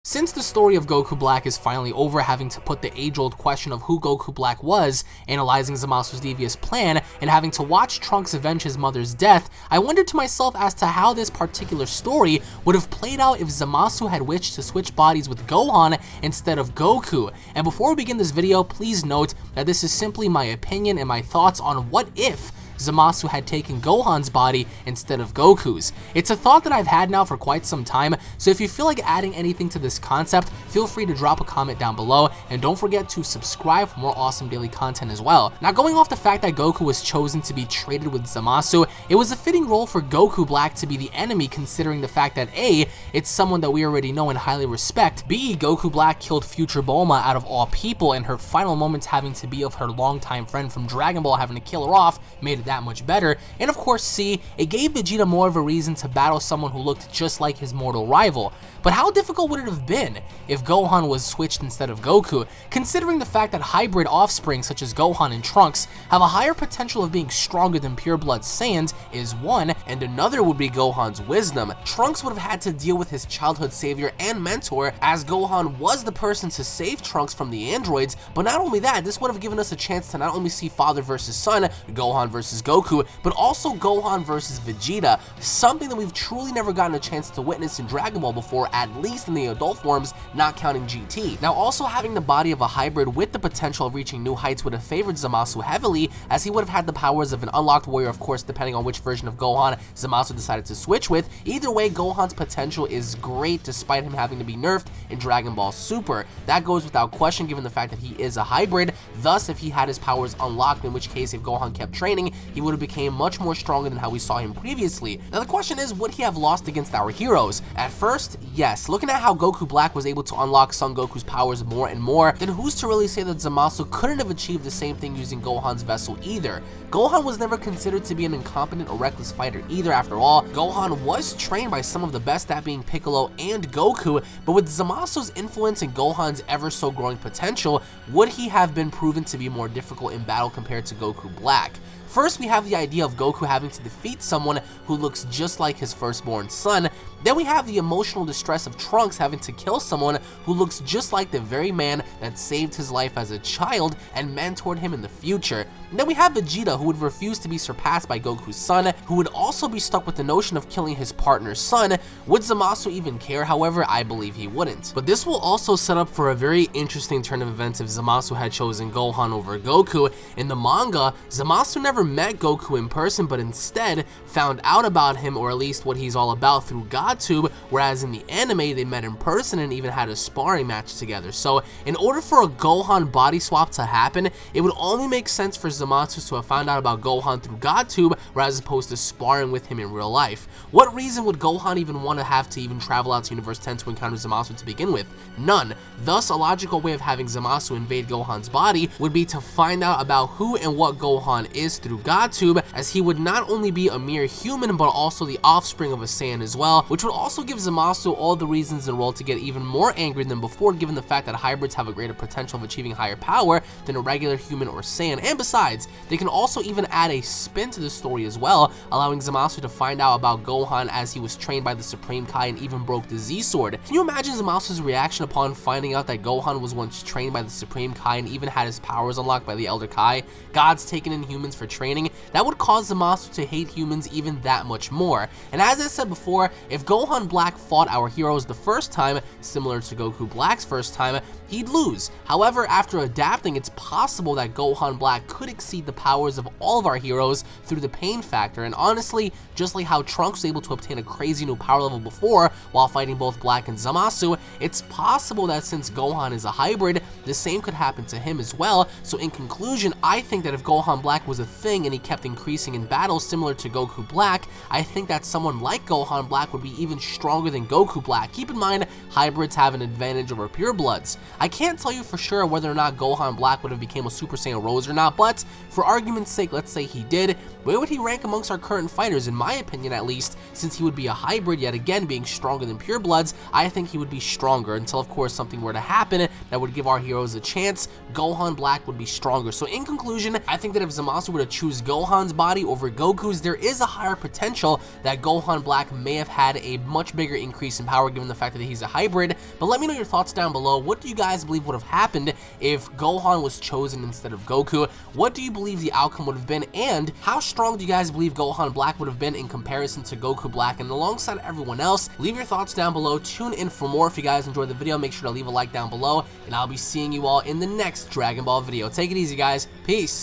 Since the story of Goku Black is finally over, having to put the age-old question of who Goku Black was, analyzing Zamasu's devious plan, and having to watch Trunks avenge his mother's death, I wondered to myself as to how this particular story would have played out if Zamasu had wished to switch bodies with Gohan instead of Goku. And before we begin this video, please note that this is simply my opinion and my thoughts on what if Zamasu had taken Gohan's body instead of Goku's. It's a thought that I've had now for quite some time, so if you feel like adding anything to this concept, feel free to drop a comment down below, and don't forget to subscribe for more awesome daily content as well. Now, going off the fact that Goku was chosen to be traded with Zamasu, it was a fitting role for Goku Black to be the enemy, considering the fact that A, it's someone that we already know and highly respect, B, Goku Black killed future Bulma out of all people, and her final moments having to be of her longtime friend from Dragon Ball having to kill her off made it that much better, and of course C, it gave Vegeta more of a reason to battle someone who looked just like his mortal rival. But how difficult would it have been if Gohan was switched instead of Goku, considering the fact that hybrid offspring such as Gohan and Trunks have a higher potential of being stronger than pure blood Saiyans is one, and another would be Gohan's wisdom. Trunks would have had to deal with his childhood savior and mentor, as Gohan was the person to save Trunks from the androids, but not only that, this would have given us a chance to not only see father versus son, Gohan versus Goku, but also Gohan versus Vegeta, something that we've truly never gotten a chance to witness in Dragon Ball before, at least in the adult forms, not counting GT. Now, also having the body of a hybrid with the potential of reaching new heights would have favored Zamasu heavily, as he would have had the powers of an unlocked warrior, of course, depending on which version of Gohan Zamasu decided to switch with. Either way, Gohan's potential is great despite him having to be nerfed in Dragon Ball Super. That goes without question given the fact that he is a hybrid, thus if he had his powers unlocked, in which case if Gohan kept training, he would have became much more stronger than how we saw him previously. Now the question is, would he have lost against our heroes? At first, yes. Looking at how Goku Black was able to unlock Son Goku's powers more and more, then who's to really say that Zamasu couldn't have achieved the same thing using Gohan's vessel either? Gohan was never considered to be an incompetent or reckless fighter either. After all, Gohan was trained by some of the best, that being Piccolo and Goku, but with Zamasu's influence and Gohan's ever so growing potential, would he have been proven to be more difficult in battle compared to Goku Black? First, we have the idea of Goku having to defeat someone who looks just like his firstborn son. Then we have the emotional distress of Trunks having to kill someone who looks just like the very man that saved his life as a child and mentored him in the future. And then we have Vegeta, who would refuse to be surpassed by Goku's son, who would also be stuck with the notion of killing his partner's son. Would Zamasu even care? However, I believe he wouldn't. But this will also set up for a very interesting turn of events if Zamasu had chosen Gohan over Goku. In the manga, Zamasu never met Goku in person, but instead found out about him, or at least what he's all about, through GodTube, whereas in the anime they met in person and even had a sparring match together. So in order for a Gohan body swap to happen, it would only make sense for Zamasu to have found out about Gohan through GodTube, as opposed to sparring with him in real life. What reason would Gohan even want to have to even travel out to Universe 10 to encounter Zamasu to begin with? None. Thus, a logical way of having Zamasu invade Gohan's body would be to find out about who and what Gohan is through GodTube, as he would not only be a mere human, but also the offspring of a Saiyan as well, which would also give Zamasu all the reasons in the world to get even more angry than before, given the fact that hybrids have a greater potential of achieving higher power than a regular human or Saiyan. And besides, they can also even add a spin to the story as well, allowing Zamasu to find out about Gohan as he was trained by the Supreme Kai and even broke the Z-Sword. Can you imagine Zamasu's reaction upon finding out that Gohan was once trained by the Supreme Kai and even had his powers unlocked by the Elder Kai, gods taken in humans for training? That would cause Zamasu to hate humans even that much more. And as I said before, if Gohan Black fought our heroes the first time, similar to Goku Black's first time, he'd lose. However, after adapting, it's possible that Gohan Black could exceed the powers of all of our heroes through the pain factor, and honestly, just like how Trunks was able to obtain a crazy new power level before while fighting both Black and Zamasu, it's possible that since Gohan is a hybrid, the same could happen to him as well. So in conclusion, I think that if Gohan Black was a thing and he kept increasing in battle similar to Goku Black, I think that someone like Gohan Black would be even stronger than Goku Black. Keep in mind, hybrids have an advantage over purebloods. I can't tell you for sure whether or not Gohan Black would have become a Super Saiyan Rose or not, but for argument's sake, let's say he did. Where would he rank amongst our current fighters? In my opinion, at least, since he would be a hybrid, yet again being stronger than purebloods, I think he would be stronger, until of course something were to happen that would give our heroes a chance. Gohan Black would be stronger. So in conclusion, I think that if Zamasu were to choose Gohan's body over Goku's, there is a higher potential that Gohan Black may have had a much bigger increase in power given the fact that he's a hybrid. But let me know your thoughts down below. What do you guys believe would have happened if Gohan was chosen instead of Goku? What do you believe the outcome would have been, and how strong do you guys believe Gohan Black would have been in comparison to Goku Black and alongside everyone else? Leave your thoughts down below. Tune in for more. If you guys enjoyed the video, make sure to leave a like down below, and I'll be seeing you all in the next Dragon Ball video. Take it easy, guys. Peace.